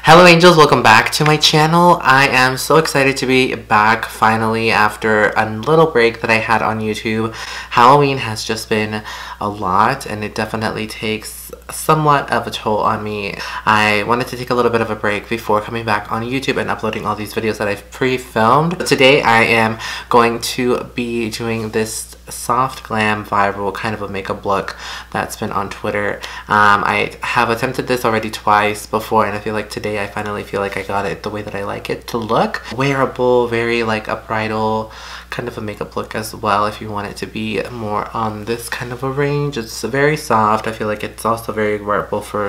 Hello angels, welcome back to my channel. I am so excited to be back finally after a little break that I had on YouTube. Halloween has just been a lot and it definitely takes somewhat of a toll on me. I wanted to take a little bit of a break before coming back on YouTube and uploading all these videos that I've pre-filmed. Today I am going to be doing this soft glam viral kind of a makeup look that's been on Twitter. I have attempted this already twice before and I feel like today I finally feel like I got it the way that I like it to look. Wearable, very like a bridal kind of a makeup look as well if you want it to be more on this kind of a range. It's very soft. I feel like it's also very wearable for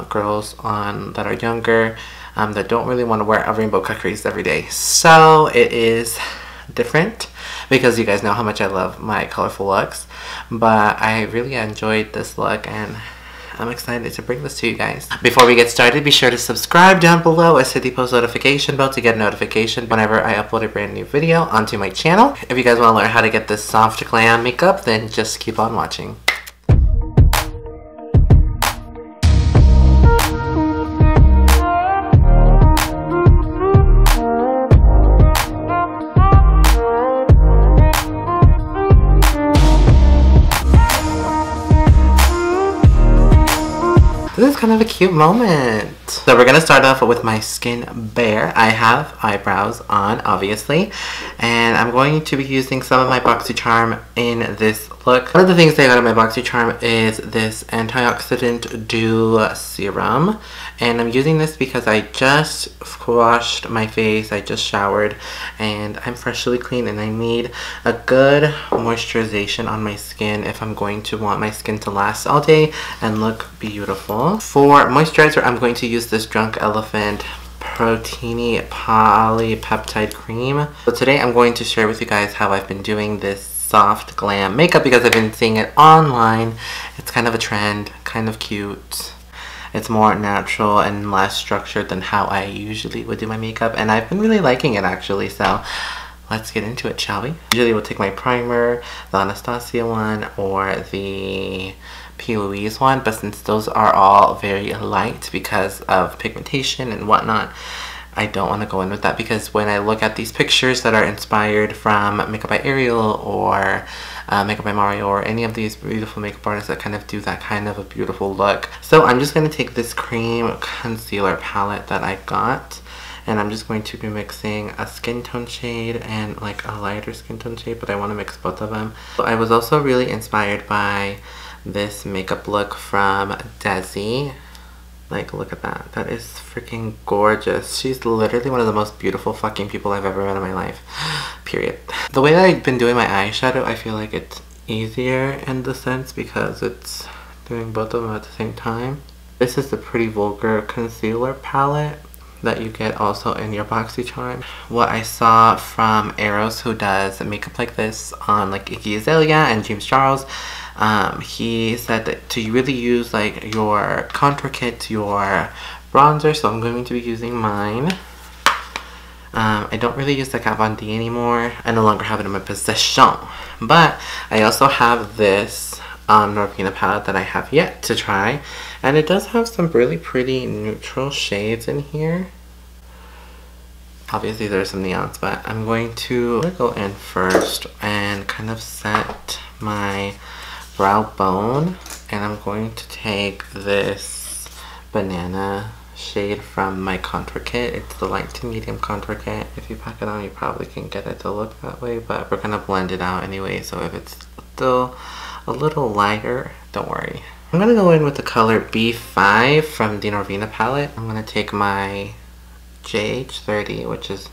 girls that are younger that don't really want to wear a rainbow cut crease every day. So it is different because you guys know how much I love my colorful looks, but I really enjoyed this look and I'm excited to bring this to you guys. Before we get started, be sure to subscribe down below and hit the post notification bell to get a notification whenever I upload a brand new video onto my channel. If you guys want to learn how to get this soft glam makeup, then just keep on watching. This is kind of a cute moment. So we're going to start off with my skin bare. I have eyebrows on, obviously. And I'm going to be using some of my BoxyCharm in this look. One of the things I got in my BoxyCharm is this antioxidant dew serum. And I'm using this because I just washed my face. I just showered. And I'm freshly clean. And I need a good moisturization on my skin if I'm going to want my skin to last all day and look beautiful. For moisturizer, I'm going to use this Drunk Elephant Proteiny Polypeptide Cream. So today I'm going to share with you guys how I've been doing this soft glam makeup because I've been seeing it online. It's kind of a trend, kind of cute. It's more natural and less structured than how I usually would do my makeup, and I've been really liking it actually, so let's get into it, shall we? Usually we'll take my primer, the Anastasia one, or the P. Louise one, but since those are all very light because of pigmentation and whatnot, I don't want to go in with that because when I look at these pictures that are inspired from Makeup by Ariel or Makeup by Mario or any of these beautiful makeup artists that kind of do that kind of a beautiful look. So I'm just going to take this cream concealer palette that I got and I'm just going to be mixing a skin tone shade and like a lighter skin tone shade, but I want to mix both of them. So I was also really inspired by this makeup look from Desi. Like, look at that. That is freaking gorgeous. She's literally one of the most beautiful fucking people I've ever met in my life. Period. The way that I've been doing my eyeshadow, I feel like it's easier in the sense because it's doing both of them at the same time. This is the Pretty Vulgar concealer palette that you get also in your BoxyCharm. What I saw from Eros, who does makeup like this on like Iggy Azalea and James Charles, he said that to really use like your contour kit, your bronzer, so I'm going to be using mine. I don't really use the Kat Von D anymore. I no longer have it in my possession, but I also have this Norvina palette that I have yet to try, and it does have some really pretty neutral shades in here. Obviously there's some neons, but I'm going to go in first and kind of set my brow bone, and I'm going to take this banana shade from my contour kit. It's the light to medium contour kit. If you pack it on, you probably can get it to look that way, but we're gonna blend it out anyway, so if it's still a little lighter, don't worry. I'm gonna go in with the color B5 from the Norvina palette. I'm gonna take my JH30, which is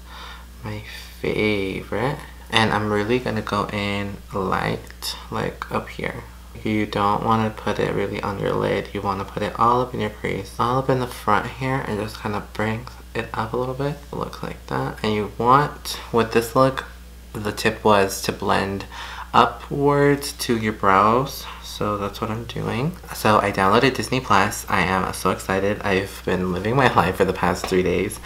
my favorite, and I'm really gonna go in light, like up here. You don't want to put it really on your lid. You want to put it all up in your crease, all up in the front here, and just kind of bring it up a little bit. It looks like that. And you want, with this look, the tip was to blend upwards to your brows. So that's what I'm doing. So I downloaded Disney Plus. I am so excited. I've been living my life for the past 3 days,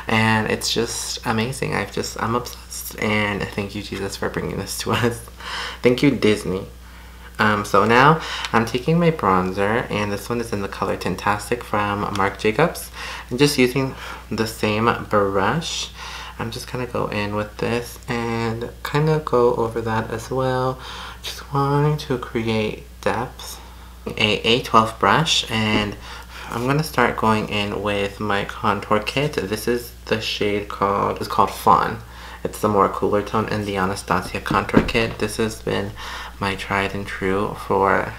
and it's just amazing. I'm obsessed, and thank you, Jesus, for bringing this to us. Thank you, Disney. So now I'm taking my bronzer, and this one is in the color Tantastic from Marc Jacobs. I'm just using the same brush. I'm just gonna go in with this and kind of go over that as well. Just wanting to create depth. A A12 brush, and I'm gonna start going in with my contour kit. This is the shade called Fawn. It's the more cooler tone in the Anastasia contour kit. This has been my tried and true for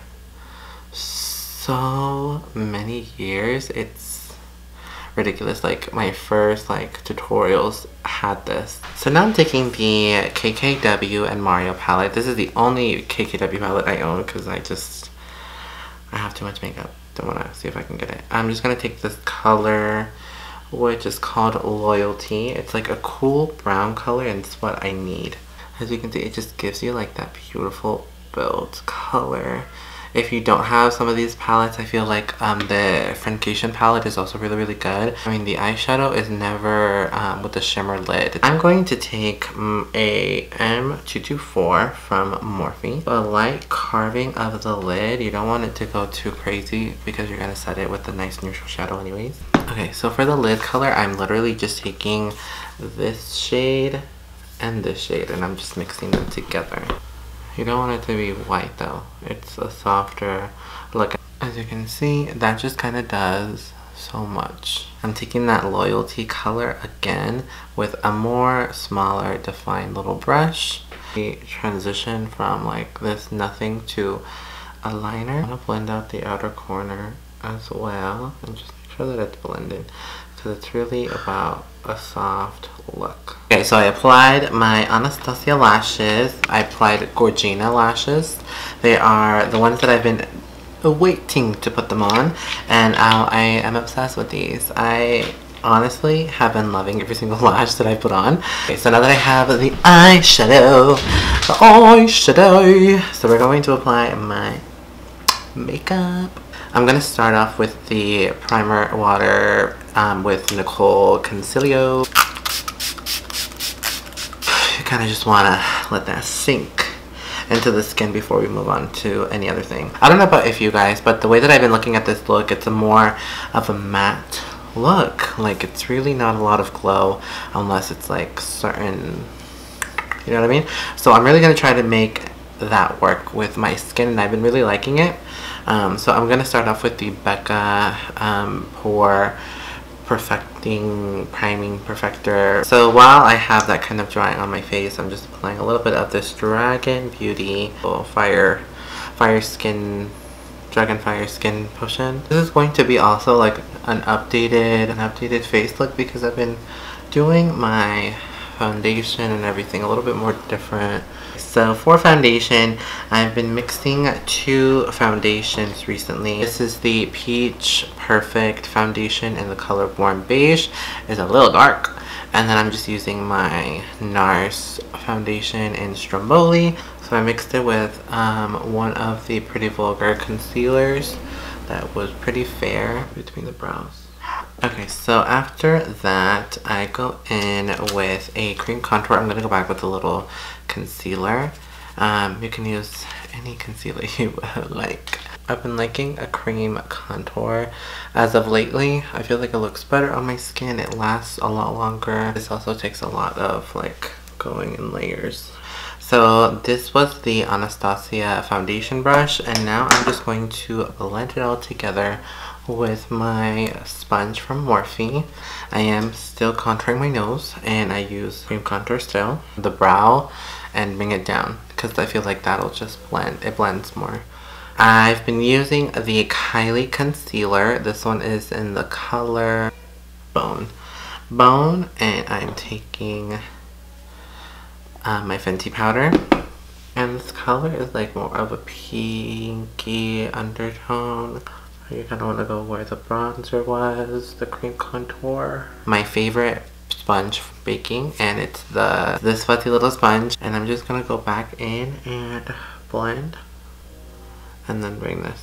so many years. It's ridiculous. Like my first tutorials had this. So now I'm taking the KKW and Mario palette. This is the only KKW palette I own because I have too much makeup. Don't want to see if I can get it. I'm just gonna take this color, which is called Loyalty. It's like a cool brown color, and it's what I need. As you can see, it just gives you like that beautiful build color. If you don't have some of these palettes, I feel like the Friendcation palette is also really, really good. I mean, the eyeshadow is never with the shimmer lid. I'm going to take a M224 from Morphe. A light carving of the lid. You don't want it to go too crazy because you're going to set it with a nice neutral shadow anyways. Okay, so for the lid color, I'm literally just taking this shade and this shade, and I'm just mixing them together. You don't want it to be white though. It's a softer look. As you can see, that just kind of does so much. I'm taking that Loyalty color again with a more smaller defined little brush. The transition from like this nothing to a liner. I'm gonna blend out the outer corner as well and just make sure that it's blended, because it's really about a soft look. Okay, so I applied my Anastasia lashes. I applied Gorgina lashes. They are the ones that I've been waiting to put them on, and I am obsessed with these. I honestly have been loving every single lash that I put on. Okay, so now that I have the eyeshadow, so we're going to apply my makeup. I'm going to start off with the primer water with Nicole Concilio. You kind of just want to let that sink into the skin before we move on to any other thing. I don't know about if you guys, but the way that I've been looking at this look, it's a more of a matte look. Like, it's really not a lot of glow unless it's like certain, you know what I mean? So I'm really going to try to make that work with my skin, and I've been really liking it. So I'm going to start off with the Becca Pore Perfecting Priming Perfector. So while I have that kind of drying on my face, I'm just applying a little bit of this Dragon Beauty Fire Skin Potion. This is going to be also like an updated face look, because I've been doing my foundation and everything a little bit more different. So for foundation, I've been mixing two foundations recently. This is the Peach Perfect foundation in the color Warm Beige. It's a little dark. And then I'm just using my NARS foundation in Stromboli. So I mixed it with one of the Pretty Vulgar concealers that was pretty fair between the brows. Okay, so after that, I go in with a cream contour. I'm going to go back with a little concealer. You can use any concealer you like. I've been liking a cream contour as of lately. I feel like it looks better on my skin. It lasts a lot longer. This also takes a lot of like going in layers. So this was the Anastasia foundation brush, and now I'm just going to blend it all together with my sponge from Morphe. I am still contouring my nose, and I use cream contour still. The brow, and bring it down, because I feel like that'll just blend. It blends more. I've been using the Kylie concealer. This one is in the color Bone, and I'm taking my Fenty powder. And this color is like more of a pinky undertone. You kind of want to go where the bronzer was, the cream contour. My favorite sponge for baking, and it's this fuzzy little sponge. And I'm just going to go back in and blend. And then bring this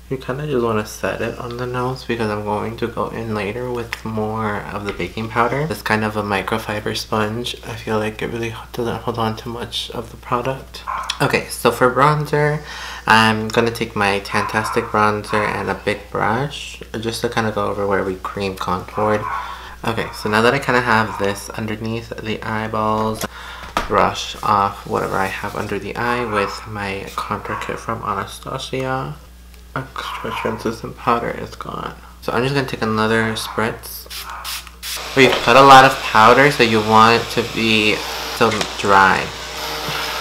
You kind of just want to set it on the nose because I'm going to go in later with more of the baking powder. It's kind of a microfiber sponge. I feel like it really doesn't hold on to much of the product. Okay, so for bronzer, I'm going to take my Tantastic bronzer and a big brush just to kind of go over where we cream contoured. Okay, so now that I kind of have this underneath the eyeballs, brush off whatever I have under the eye with my contour kit from Anastasia. Extra translucent powder is gone. So I'm just going to take another spritz. We put a lot of powder, so you want it to be so dry.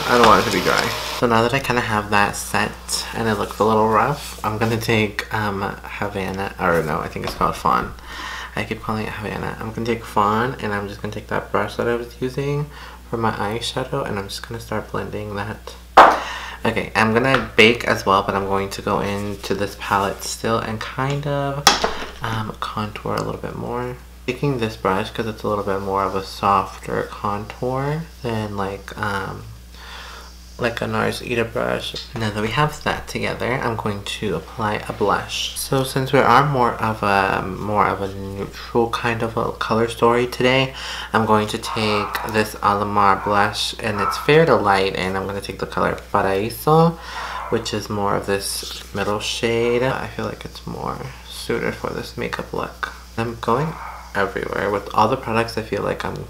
I don't want it to be dry. So now that I kind of have that set and it looks a little rough, I'm going to take Havana, or no, I think it's called Fawn. I keep calling it Havana. I'm going to take Fawn and I'm just going to take that brush that I was using for my eyeshadow and I'm just going to start blending that. Okay, I'm gonna bake as well, but I'm going to go into this palette still and kind of contour a little bit more. Taking this brush because it's a little bit more of a softer contour than like a NARS Eater brush. Now that we have that together, I'm going to apply a blush. So since we are more of a neutral kind of a color story today, I'm going to take this Alamar blush and it's fair to light, and I'm going to take the color Paraiso, which is more of this middle shade. I feel like it's more suited for this makeup look. I'm going everywhere with all the products. I feel like I'm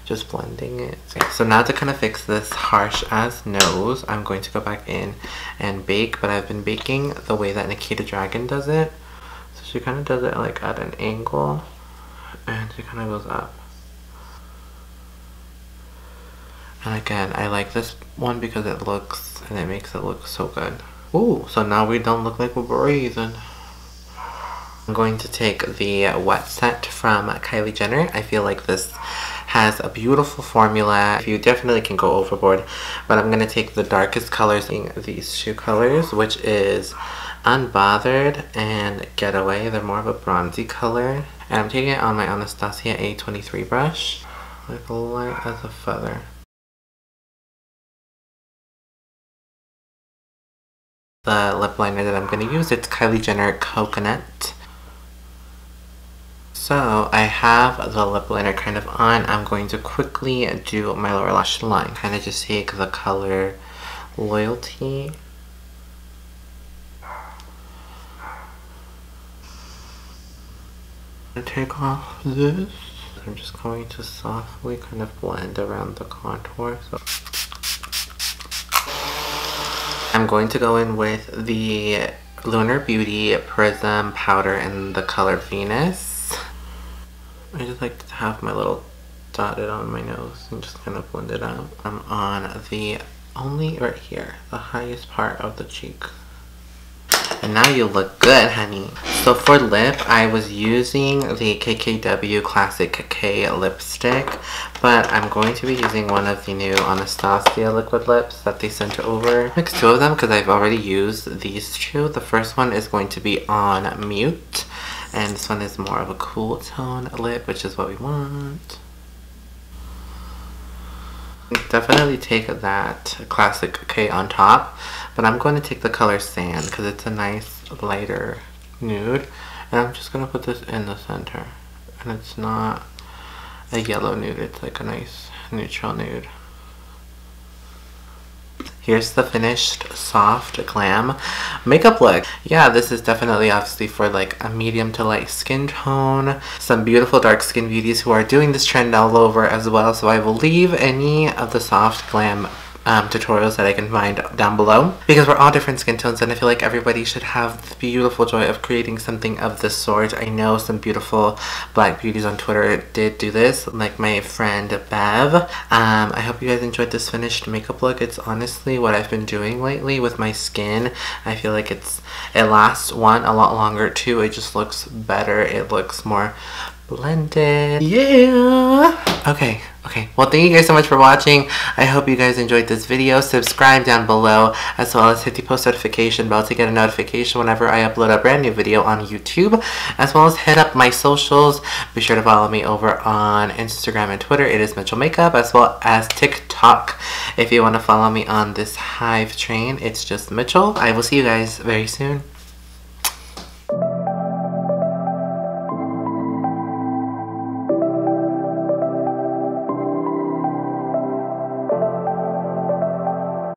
just blending it. Okay, so now to kind of fix this harsh as nose, I'm going to go back in and bake, but I've been baking the way that Nikita Dragon does it. So she kind of does it like at an angle and she kind of goes up. And again, I like this one because it looks, and it makes it look so good. Ooh, so now we don't look like we're breathing. I'm going to take the Wet Set from Kylie Jenner. I feel like this has a beautiful formula. You definitely can go overboard, but I'm going to take the darkest colors in these two colors, which is Unbothered and Getaway. They're more of a bronzy color. And I'm taking it on my Anastasia A23 brush, like light as a feather. The lip liner that I'm going to use, it's Kylie Jenner Coconut. So I have the lip liner kind of on. I'm going to quickly do my lower lash line. Kind of just take the color Loyalty. And take off this. I'm just going to softly kind of blend around the contour. So I'm going to go in with the Lunar Beauty Prism powder in the color Venus. I just like to have my little dotted on my nose and just kind of blend it out. I'm on the only right here, the highest part of the cheek. And now you look good, honey. So for lip, I was using the KKW Classic K lipstick, but I'm going to be using one of the new Anastasia liquid lips that they sent over. Mix two of them because I've already used these two. The first one is going to be on Mute, and this one is more of a cool tone lip, which is what we want. Definitely take that Classic K on top, but I'm going to take the color Sand because it's a nice lighter nude, and I'm just going to put this in the center. And it's not a yellow nude, it's like a nice neutral nude. Here's the finished soft glam makeup look. Yeah, this is definitely obviously for like a medium to light skin tone. Some beautiful dark skin beauties who are doing this trend all over as well. So I will leave any of the soft glam tutorials that I can find down below, because we're all different skin tones and I feel like everybody should have the beautiful joy of creating something of this sort. I know some beautiful black beauties on Twitter did do this, like my friend Bev. I hope you guys enjoyed this finished makeup look. It's honestly what I've been doing lately with my skin. I feel like it lasts a lot longer too. It just looks better. It looks more blended. Yeah. Okay. Well, thank you guys so much for watching. I hope you guys enjoyed this video. Subscribe down below, as well as hit the post notification bell to get a notification whenever I upload a brand new video on YouTube, as well as hit up my socials. Be sure to follow me over on Instagram and Twitter. It is Mitchelmakeup, as well as TikTok. If you want to follow me on this hive train, it's just Mitchell. I will see you guys very soon.